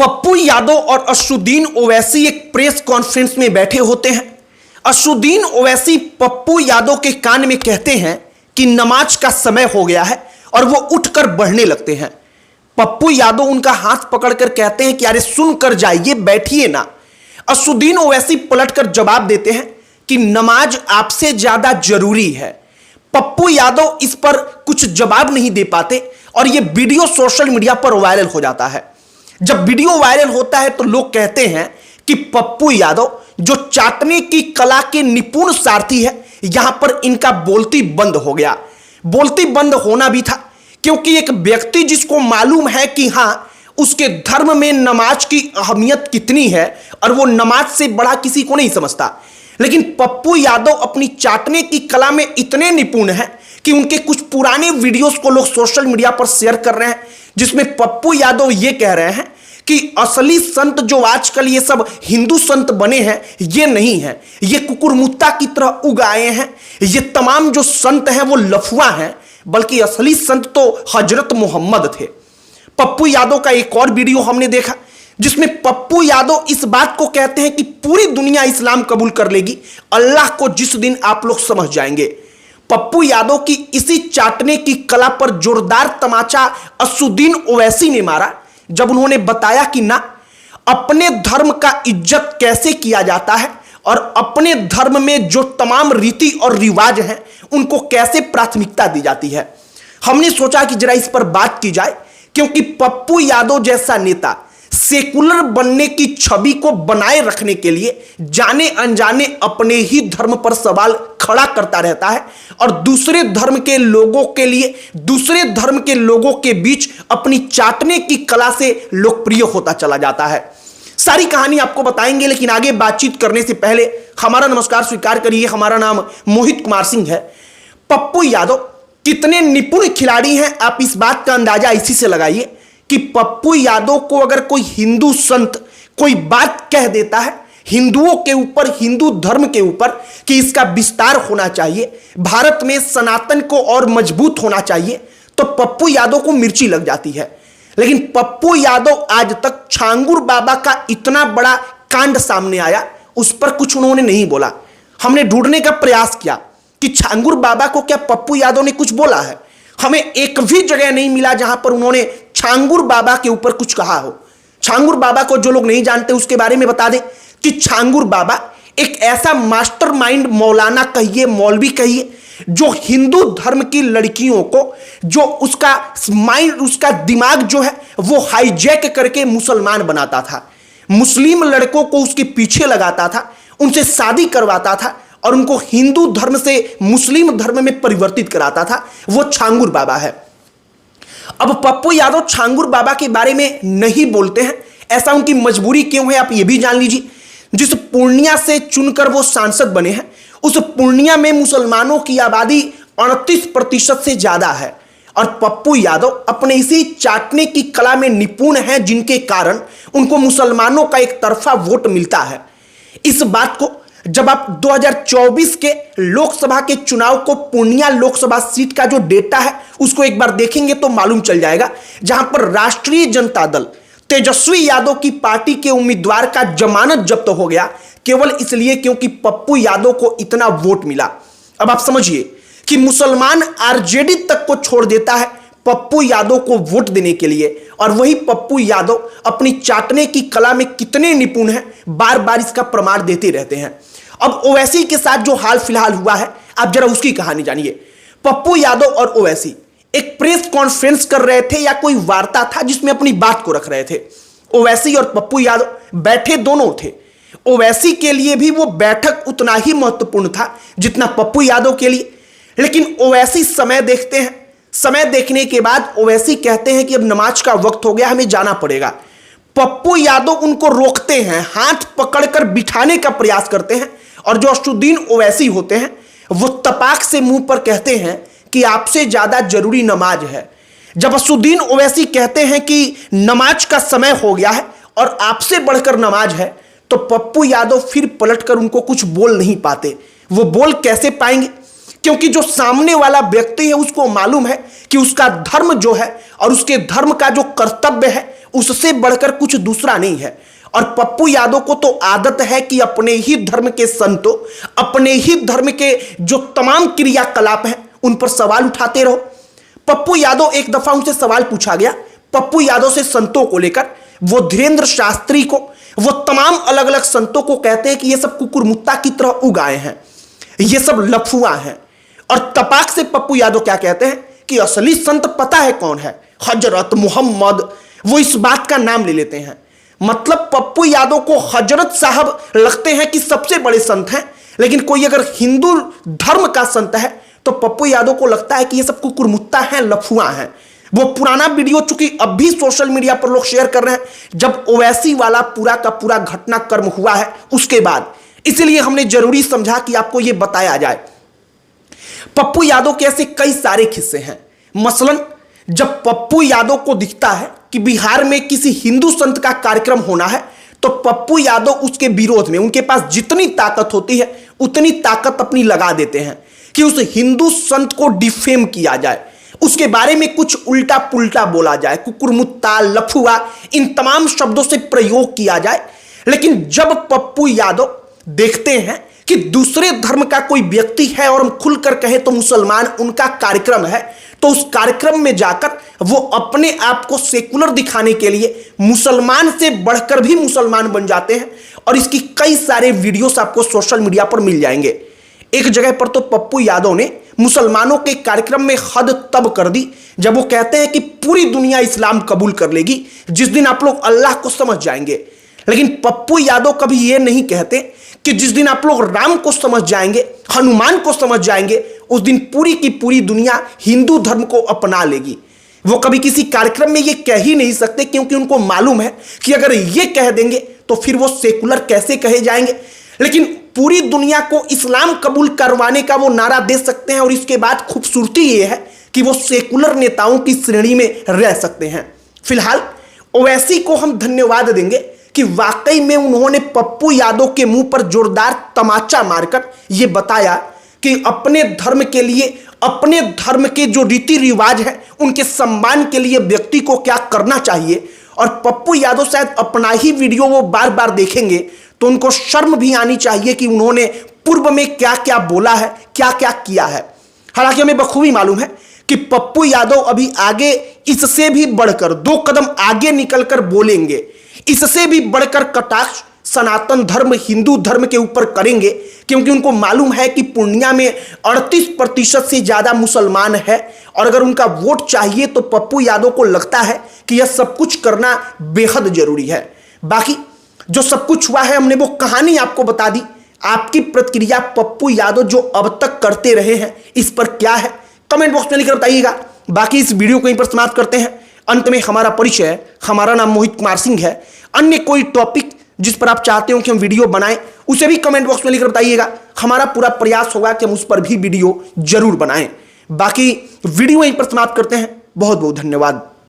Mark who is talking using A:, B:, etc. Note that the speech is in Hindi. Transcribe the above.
A: पप्पू यादव और असदुद्दीन ओवैसी एक प्रेस कॉन्फ्रेंस में बैठे होते हैं। असदुद्दीन ओवैसी पप्पू यादव के कान में कहते हैं कि नमाज का समय हो गया है और वो उठकर बढ़ने लगते हैं। पप्पू यादव उनका हाथ पकड़कर कहते हैं कि अरे सुनकर जाइए, बैठिए ना। असदुद्दीन ओवैसी पलटकर जवाब देते हैं कि नमाज आपसे ज्यादा जरूरी है। पप्पू यादव इस पर कुछ जवाब नहीं दे पाते और यह वीडियो सोशल मीडिया पर वायरल हो जाता है। जब वीडियो वायरल होता है तो लोग कहते हैं कि पप्पू यादव जो चाटने की कला के निपुण सारथी है, यहां पर इनका बोलती बंद हो गया। बोलती बंद होना भी था, क्योंकि एक व्यक्ति जिसको मालूम है कि हां उसके धर्म में नमाज की अहमियत कितनी है और वो नमाज से बड़ा किसी को नहीं समझता, लेकिन पप्पू यादव अपनी चाटने की कला में इतने निपुण हैं कि उनके कुछ पुराने वीडियोस को लोग सोशल मीडिया पर शेयर कर रहे हैं, जिसमें पप्पू यादव ये कह रहे हैं कि असली संत जो आजकल ये सब हिंदू संत बने हैं ये नहीं है, ये कुकुरमुत्ता की तरह उगाए हैं। ये तमाम जो संत हैं वो लफुआ हैं, बल्कि असली संत तो हजरत मोहम्मद थे। पप्पू यादव का एक और वीडियो हमने देखा जिसमें पप्पू यादव इस बात को कहते हैं कि पूरी दुनिया इस्लाम कबूल कर लेगी अल्लाह को जिस दिन आप लोग समझ जाएंगे। पप्पू यादव की इसी चाटने की कला पर जोरदार तमाचा असदुद्दीन ओवैसी ने मारा जब उन्होंने बताया कि ना, अपने धर्म का इज्जत कैसे किया जाता है और अपने धर्म में जो तमाम रीति और रिवाज हैं उनको कैसे प्राथमिकता दी जाती है। हमने सोचा कि जरा इस पर बात की जाए, क्योंकि पप्पू यादव जैसा नेता सेकुलर बनने की छवि को बनाए रखने के लिए जाने अनजाने अपने ही धर्म पर सवाल खड़ा करता रहता है और दूसरे धर्म के लोगों के लिए, दूसरे धर्म के लोगों के बीच अपनी चाटने की कला से लोकप्रिय होता चला जाता है। सारी कहानी आपको बताएंगे, लेकिन आगे बातचीत करने से पहले हमारा नमस्कार स्वीकार करिए। हमारा नाम मोहित कुमार सिंह है। पप्पू यादव कितने निपुण खिलाड़ी हैं, आप इस बात का अंदाजा इसी से लगाइए कि पप्पू यादव को अगर कोई हिंदू संत कोई बात कह देता है हिंदुओं के ऊपर, हिंदू धर्म के ऊपर, कि इसका विस्तार होना चाहिए, भारत में सनातन को और मजबूत होना चाहिए, तो पप्पू यादव को मिर्ची लग जाती है। लेकिन पप्पू यादव आज तक छांगुर बाबा का इतना बड़ा कांड सामने आया, उस पर कुछ उन्होंने नहीं बोला। हमने ढूंढने का प्रयास किया कि छांगुर बाबा को क्या पप्पू यादव ने कुछ बोला है। हमें एक भी जगह नहीं मिला जहां पर उन्होंने छांगुर बाबा के ऊपर कुछ कहा हो। छांगुर बाबा को जो लोग नहीं जानते उसके बारे में बता दें कि छांगुर बाबा एक ऐसा मास्टरमाइंड, मौलाना कहिए, मौलवी कहिए, जो हिंदू धर्म की लड़कियों को, जो उसका माइंड, उसका दिमाग जो है वो हाईजैक करके मुसलमान बनाता था, मुस्लिम लड़कों को उसके पीछे लगाता था, उनसे शादी करवाता था और उनको हिंदू धर्म से मुस्लिम धर्म में परिवर्तित कराता था। वो छांगुर बाबा है। अब पप्पू यादव छांगुर बाबा के बारे में नहीं बोलते हैं, ऐसा उनकी मजबूरी क्यों है आप ये भी जान लीजिए। जिस पूर्णिया से चुनकर वो सांसद बने हैं, उस पूर्णिया में मुसलमानों की आबादी 38% से ज्यादा है और पप्पू यादव अपने इसी चाटने की कला में निपुण हैं, जिनके कारण उनको मुसलमानों का एक तरफा वोट मिलता है। इस बात को जब आप 2024 के लोकसभा के चुनाव को, पूर्णिया लोकसभा सीट का जो डेटा है उसको एक बार देखेंगे तो मालूम चल जाएगा, जहां पर राष्ट्रीय जनता दल तेजस्वी यादव की पार्टी के उम्मीदवार का जमानत जब्त हो गया, केवल इसलिए क्योंकि पप्पू यादव को इतना वोट मिला। अब आप समझिए कि मुसलमान आरजेडी तक को छोड़ देता है पप्पू यादव को वोट देने के लिए, और वही पप्पू यादव अपनी चाटने की कला में कितने निपुण हैं बार बार इसका प्रमाण देते रहते हैं। अब ओवैसी के साथ जो हाल फिलहाल हुआ है, आप जरा उसकी कहानी जानिए। पप्पू यादव और ओवैसी एक प्रेस कॉन्फ्रेंस कर रहे थे या कोई वार्ता था जिसमें अपनी बात को रख रहे थे। ओवैसी और पप्पू यादव बैठे दोनों थे। ओवैसी के लिए भी वो बैठक उतना ही महत्वपूर्ण था जितना पप्पू यादव के लिए। लेकिन ओवैसी समय देखते हैं, समय देखने के बाद ओवैसी कहते हैं कि अब नमाज का वक्त हो गया, हमें जाना पड़ेगा। पप्पू यादव उनको रोकते हैं, हाथ पकड़कर बिठाने का प्रयास करते हैं, और जो असदुद्दीन ओवैसी होते हैं वो तपाक से मुंह पर कहते हैं कि आपसे ज्यादा जरूरी नमाज है। जब असदुद्दीन ओवैसी कहते हैं कि नमाज का समय हो गया है और आपसे बढ़कर नमाज है, तो पप्पू यादव फिर पलटकर उनको कुछ बोल नहीं पाते। वो बोल कैसे पाएंगे, क्योंकि जो सामने वाला व्यक्ति है उसको मालूम है कि उसका धर्म जो है और उसके धर्म का जो कर्तव्य है उससे बढ़कर कुछ दूसरा नहीं है। और पप्पू यादव को तो आदत है कि अपने ही धर्म के संतों, अपने ही धर्म के जो तमाम क्रियाकलाप हैं उन पर सवाल उठाते रहो। पप्पू यादव, एक दफा उनसे सवाल पूछा गया पप्पू यादव से संतों को लेकर, वो धीरेन्द्र शास्त्री को, वो तमाम अलग अलग संतों को कहते हैं कि ये सब कुकुरमुत्ता की तरह उगाए हैं, ये सब लफुआ हैं। और तपाक से पप्पू यादव क्या कहते हैं कि असली संत पता है कौन है, हजरत मोहम्मद। वो इस बात का नाम ले लेते हैं। मतलब पप्पू यादव को हजरत साहब लगते हैं कि सबसे बड़े संत हैं, लेकिन कोई अगर हिंदू धर्म का संत है तो पप्पू यादव को लगता है कि ये सब कुकुरमुत्ता हैं, लफुआ हैं। वो पुराना वीडियो चूंकि अब भी सोशल मीडिया पर लोग शेयर कर रहे हैं, जब ओवैसी वाला पूरा का पूरा घटनाक्रम हुआ है उसके बाद, इसलिए हमने जरूरी समझा कि आपको यह बताया जाए। पप्पू यादव के ऐसे कई सारे किस्से हैं। मसलन जब पप्पू यादव को दिखता है कि बिहार में किसी हिंदू संत का कार्यक्रम होना है तो पप्पू यादव उसके विरोध में, उनके पास जितनी ताकत होती है उतनी ताकत अपनी लगा देते हैं कि उस हिंदू संत को डिफेम किया जाए, उसके बारे में कुछ उल्टा पुल्टा बोला जाए, कुकुरमुत्ता, लफुआ, इन तमाम शब्दों से प्रयोग किया जाए। लेकिन जब पप्पू यादव देखते हैं कि दूसरे धर्म का कोई व्यक्ति है और हम खुलकर कहें तो मुसलमान उनका कार्यक्रम है, तो उस कार्यक्रम में जाकर वो अपने आप को सेकुलर दिखाने के लिए मुसलमान से बढ़कर भी मुसलमान बन जाते हैं। और इसकी कई सारे वीडियोस आपको सोशल मीडिया पर मिल जाएंगे। एक जगह पर तो पप्पू यादव ने मुसलमानों के कार्यक्रम में हद तब कर दी जब वो कहते हैं कि पूरी दुनिया इस्लाम कबूल कर लेगी जिस दिन आप लोग अल्लाह को समझ जाएंगे। लेकिन पप्पू यादव कभी ये नहीं कहते कि जिस दिन आप लोग राम को समझ जाएंगे, हनुमान को समझ जाएंगे, उस दिन पूरी की पूरी दुनिया हिंदू धर्म को अपना लेगी। वो कभी किसी कार्यक्रम में ये कह ही नहीं सकते, क्योंकि उनको मालूम है कि अगर ये कह देंगे तो फिर वो सेकुलर कैसे कहे जाएंगे। लेकिन पूरी दुनिया को इस्लाम कबूल करवाने का वो नारा दे सकते हैं। और इसके बाद खूबसूरती ये है कि वो सेकुलर नेताओं की श्रेणी में रह सकते हैं। फिलहाल ओवैसी को हम धन्यवाद देंगे कि वाकई में उन्होंने पप्पू यादव के मुंह पर जोरदार तमाचा मारकर यह बताया कि अपने धर्म के लिए, अपने धर्म के जो रीति रिवाज है उनके सम्मान के लिए व्यक्ति को क्या करना चाहिए। और पप्पू यादव शायद अपना ही वीडियो वो बार बार देखेंगे तो उनको शर्म भी आनी चाहिए कि उन्होंने पूर्व में क्या क्या बोला है, क्या क्या किया है। हालांकि हमें बखूबी मालूम है कि पप्पू यादव अभी आगे इससे भी बढ़कर 2 कदम आगे निकलकर बोलेंगे, इससे भी बढ़कर कटाक्ष सनातन धर्म, हिंदू धर्म के ऊपर करेंगे, क्योंकि उनको मालूम है कि पूर्णिया में 38% से ज्यादा मुसलमान है और अगर उनका वोट चाहिए तो पप्पू यादव को लगता है कि यह सब कुछ करना बेहद जरूरी है। बाकी जो सब कुछ हुआ है हमने वो कहानी आपको बता दी। आपकी प्रतिक्रिया पप्पू यादव जो अब तक करते रहे हैं इस पर क्या है, कमेंट बॉक्स में लिखकर बताइएगा। बाकी इस वीडियो को यहीं पर समाप्त करते हैं। अंत में हमारा परिचय, हमारा नाम मोहित कुमार सिंह है। अन्य कोई टॉपिक जिस पर आप चाहते हो कि हम वीडियो बनाएं उसे भी कमेंट बॉक्स में लिखकर बताइएगा। हमारा पूरा प्रयास होगा कि हम उस पर भी वीडियो जरूर बनाएं। बाकी वीडियो यहीं पर समाप्त करते हैं। बहुत बहुत धन्यवाद।